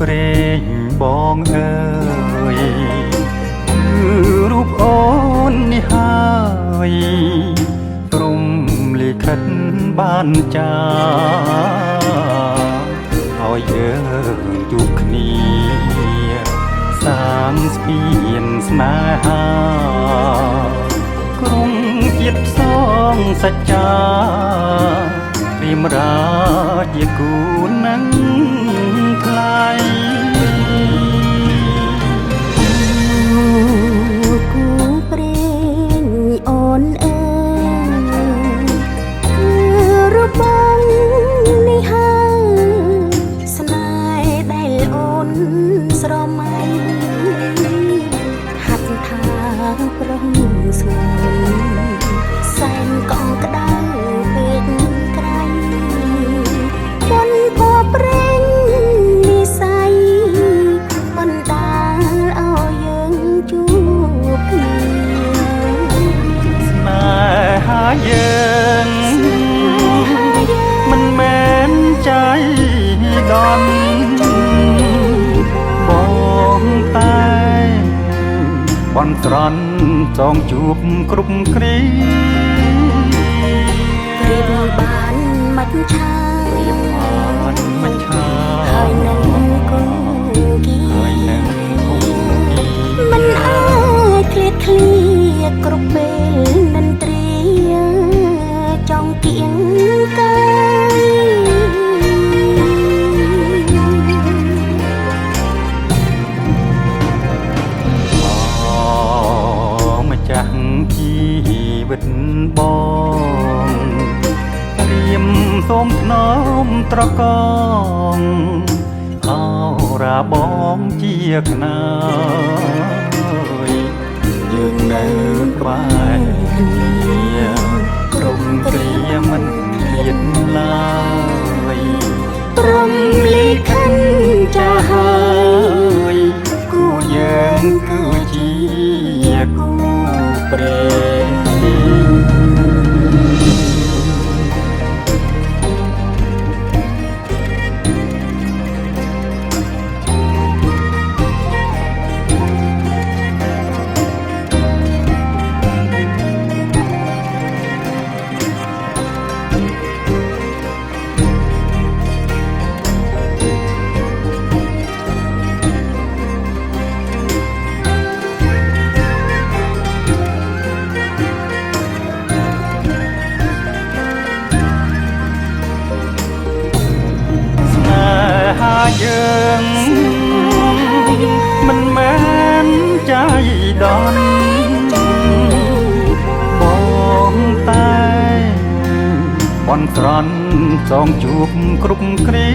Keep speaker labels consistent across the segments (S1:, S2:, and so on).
S1: ព្រេងបងអើយគឺរូបអូននេះហើយព្រំលិខិតបានចាឲ្យយើងជួបគ្នាសាងស្ពានស្នេហាក្រុងជាតិសងសច្ចាព្រាមរាជាគូនឹងថ្លៃ
S2: គូព្រេងអូនអើយគឺរូបបងនេះហើយស្នេហ៍ដែលអូនស្រមៃហាត់ថាប្រុងស្ងួនសែនកងក្តៅពេកក្រៃមុនភ័ព្វព្រេងនិស័យបណ្ដាលឲ្យយើងជួបគ្នា
S1: ស្នេហាយើងមិនមែនใจដន់បងតែបន់ស្រន់ចងជួបគ្រប់គ្រា
S2: ព្រៀបបានមិនឆា
S1: ព្រៀបបានមិនឆា
S2: ហើយនឹងគង់គី
S1: ហើយនឹងគង់គី
S2: មិនអាចឃ្លាតឃ្លាគ្រប់ពេលនិន្ទ្រាចង់គៀងកាយ
S1: ម្ចាស់ជីវិតបងព្រាមសូមថ្នមត្រកងអរាបងជាខ្នើយយើងនៅក្បែរគ្នាក្រុមគ្រាមិនឃ្លាតឡើយ
S2: ព្រំលិខិតចាស់ហើយ
S1: គូយើងគឺជាគូព្រេងយើងមិនមែនใจដន់បងតែបន់ស្រន់ចងជួបគ្រប់គ្រា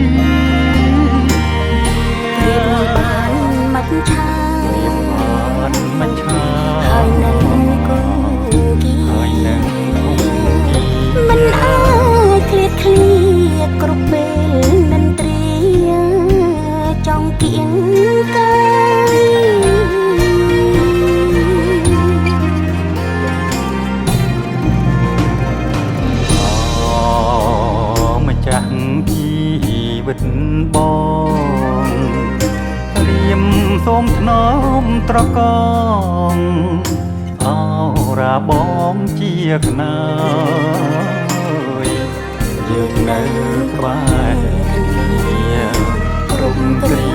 S2: ព្រៀបបានមិនឆា
S1: ព្រៀបបានមិនឆា
S2: ហើយនឹងគង់គី
S1: ហើយនឹងគង់គី
S2: មិនអាចឃ្លាតឃ្លាគ្រប់ពេលនិន្ទ្រាចង់គៀងកាយ
S1: ម្ចាស់ជីវិតបងព្រាមសូមថ្នមត្រកងអរាបងជាខ្នើយយើងនៅក្បែរគ្នាក្រុមគ្រា